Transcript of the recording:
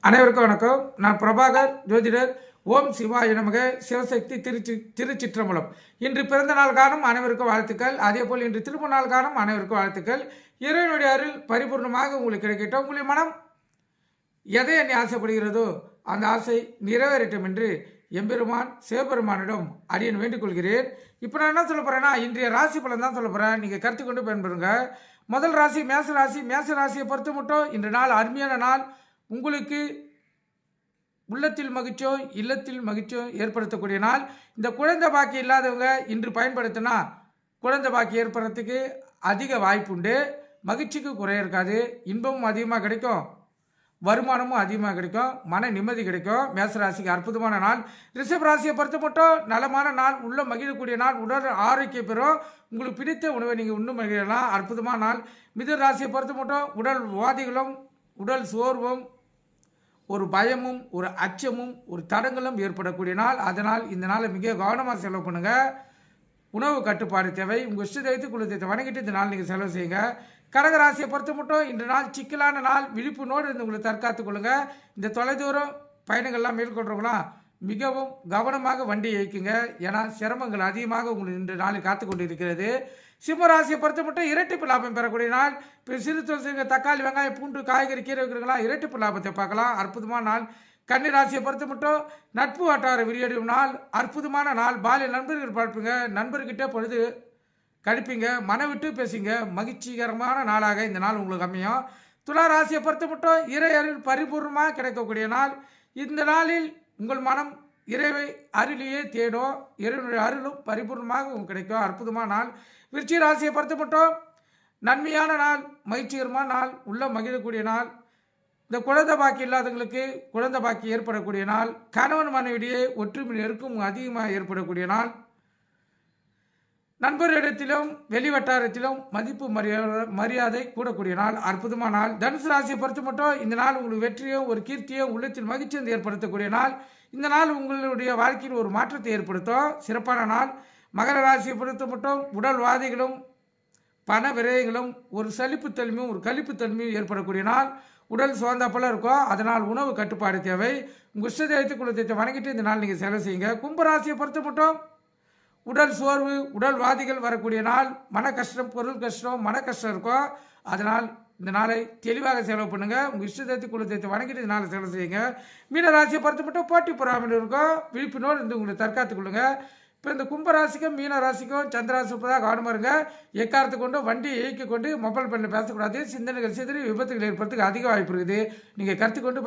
அனைவருக்கும் வணக்கம். நான் பிரபாகர் ஜோதிடர். ஓம் சிவாய நமக. சிவசக்தி திருச்சிற்றம்பலம். இன்று பிறந்த நாள் காணும் அனைவருக்கும் வாழ்த்துக்கள். அதேபோல் இன்று திருமண நாள் காணும் அனைவருக்கும் வாழ்த்துக்கள். இறைவனுடைய அருள் பரிபூர்ணமாக உங்களுக்கு கிடைக்கட்டும். உங்களுடைய மனம் எதை எண்ணி ஆசைப்படுகிறதோ அந்த ஆசை நிறைவேறட்டும் என்று எம்பெருமான் சிவபெருமானிடம் அடியன் வேண்டிக் கொள்கிறேன். இப்போ நான் என்ன சொல்ல போகிறேன்னா, இன்றைய ராசி பலன் தான் சொல்ல போகிறேன். நீங்கள் கருத்து கொண்டு பயன்பெறுங்க. முதல் ராசி மேச ராசி. மேச ராசியை பொறுத்த மட்டும் இன்று நாள் அருமையான நாள். உங்களுக்கு உள்ளத்தில் மகிழ்ச்சியோ இல்லத்தில் மகிழ்ச்சியோ ஏற்படுத்தக்கூடிய நாள். இந்த குழந்தை பாக்கி இல்லாதவங்க இன்று பயன்படுத்தினா குழந்தை பாக்கி ஏற்படுறதுக்கு அதிக வாய்ப்புண்டு. மகிழ்ச்சிக்கு குறை இருக்காது. இன்பமும் அதிகமாக கிடைக்கும், வருமானமும் அதிகமாக கிடைக்கும், மன நிம்மதி கிடைக்கும். மேசராசிக்கு அற்புதமான நாள். ரிஷப ராசியை பொறுத்த மட்டும் நலமான நாள், உள்ள மகிழக்கூடிய நாள், உடல் ஆரோக்கியம் பெறும். உங்களுக்கு பிடித்த உணவை நீங்கள் இன்னும் மகிழலாம். அற்புதமான நாள். மிதுன ராசியை பொறுத்த மட்டும் உடல் உபாதைகளும் உடல் சோர்வும் ஒரு பயமும் ஒரு அச்சமும் ஒரு தடங்களும் ஏற்படக்கூடிய நாள். அதனால் இந்த நாளை மிக கவனமாக செலவு பண்ணுங்கள். உணவு கட்டுப்பாடு தேவை. உங்கள் இஷ்ட தெய்வத்தை குலதெய்வத்தை வணங்கிட்டு இந்த நாள் நீங்கள் செலவு செய்யுங்க. கடகராசியை பொறுத்த மட்டும் இன்று நாள் சிக்கலான நாள். விழிப்புணோடு இருந்து உங்களை தற்காத்துக் கொள்ளுங்கள். இந்த தொலைதூரம் பயணங்கள்லாம் மேற்கொள்கிறவங்களாம் மிகவும் கவனமாக வண்டி இயக்குங்க. ஏன்னா சிரமங்கள் அதிகமாக உங்களுக்கு இன்று நாளில் காத்து கொண்டு இருக்கிறது. சிம்மராசியை பொறுத்த மட்டும் இரட்டிப்பு லாபம் பெறக்கூடிய நாள். இப்போ சிறு தொழில் தக்காளி வெங்காயம் பூண்டு காய்கறி கீரை வைக்கிறவங்களாம் இரட்டிப்பு லாபத்தை பார்க்கலாம். அற்புதமான நாள். கன்னி ராசியை பொறுத்த மட்டும் நட்பு வட்டார விரிவடையும் நாள். அற்புதமான நாள். பாலிய நண்பர்கள் பார்ப்பீங்க, நண்பர்கிட்ட பொழுது கழிப்பீங்க, மன விட்டு பேசுங்க. மகிழ்ச்சிகரமான நாளாக இந்த நாள் உங்களுக்கு அமையும். துலா ராசியை பொறுத்த மட்டும் இறை அருள் பரிபூர்ணமாக கிடைக்கக்கூடிய நாள். இந்த நாளில் உங்கள் மனம் இறைவை அருளியே தேடும். இறைவனுடைய அருளும் பரிபூர்ணமாக உங்களுக்கு கிடைக்கும். அற்புதமான நாள். விருச்சிக ராசியை பொறுத்த மட்டும் நன்மையான நாள், மகிழ்ச்சிகரமான நாள், உள்ள மகிழக்கூடிய நாள். இந்த குழந்தை பாக்கி இல்லாதவங்களுக்கு குழந்தை பாக்கி ஏற்படக்கூடிய நாள். கணவன் மனைவிடையே ஒற்றுமை நெருக்கம் அதிகமாக ஏற்படக்கூடிய நாள். நண்பர்களிடத்திலும் வெளிவட்டாரத்திலும் மதிப்பு மரியாதை கூடக்கூடிய நாள். அற்புதமான நாள். தனுசு ராசியை பொறுத்த மட்டும் இந்த நாள் உங்களுக்கு வெற்றியும் ஒரு கீர்த்தியும் உள்ளத்தில் மகிழ்ச்சியும் ஏற்படுத்தக்கூடிய நாள். இந்த நாள் உங்களுடைய வாழ்க்கையில் ஒரு மாற்றத்தை ஏற்படுத்தும். சிறப்பான நாள். மகர ராசியை பொறுத்த மட்டும் உடல்வாதிகளும் பண விரயங்களும் ஒரு சலிப்புத்தன்மையும் ஒரு கழிப்புத்தன்மையும் ஏற்படக்கூடிய நாள். உடல் சோர்ந்தாப்பெல்லாம் இருக்கும். அதனால் உணவு கட்டுப்பாடு தேவை. உங்கள் இஷ்ட தெய்வத்தை குலதெய்வத்தை வணங்கிட்டு இந்த நாள் நீங்கள் செலவு செய்யுங்க. கும்பராசியை பொறுத்த மட்டும் உடல் சோர்வு உடல்வாதிகள் வரக்கூடிய நாள். மன கஷ்டம் பொருள் கஷ்டம் மன கஷ்டம் இருக்கும். அதனால் இந்த நாளை தெளிவாக செலவு பண்ணுங்கள். உங்கள் இஷ்ட தெய்வத்தை குலதெய்வத்தை வணங்கிட்டு இந்த நாளை செலவு செய்யுங்க. மீன ராசியை பொறுத்த மட்டும் போட்டி பொறாமல் இருக்கும். விழிப்புணோடு இருந்து உங்களை தற்காத்துக் கொள்ளுங்கள். இப்போ இந்த கும்பராசிக்கும் மீன ராசிக்கும் சந்திராசி தான் கவனமாக இருங்க. எக்காரத்தை கொண்டு வண்டி இயக்கி கொண்டு மொபைல் பண்ணில் பேசக்கூடாது. சிந்தனைகள் சிதறி விபத்துகள் ஏற்படுறதுக்கு அதிக வாய்ப்பு இருக்குது. நீங்கள் கருத்து கொண்டு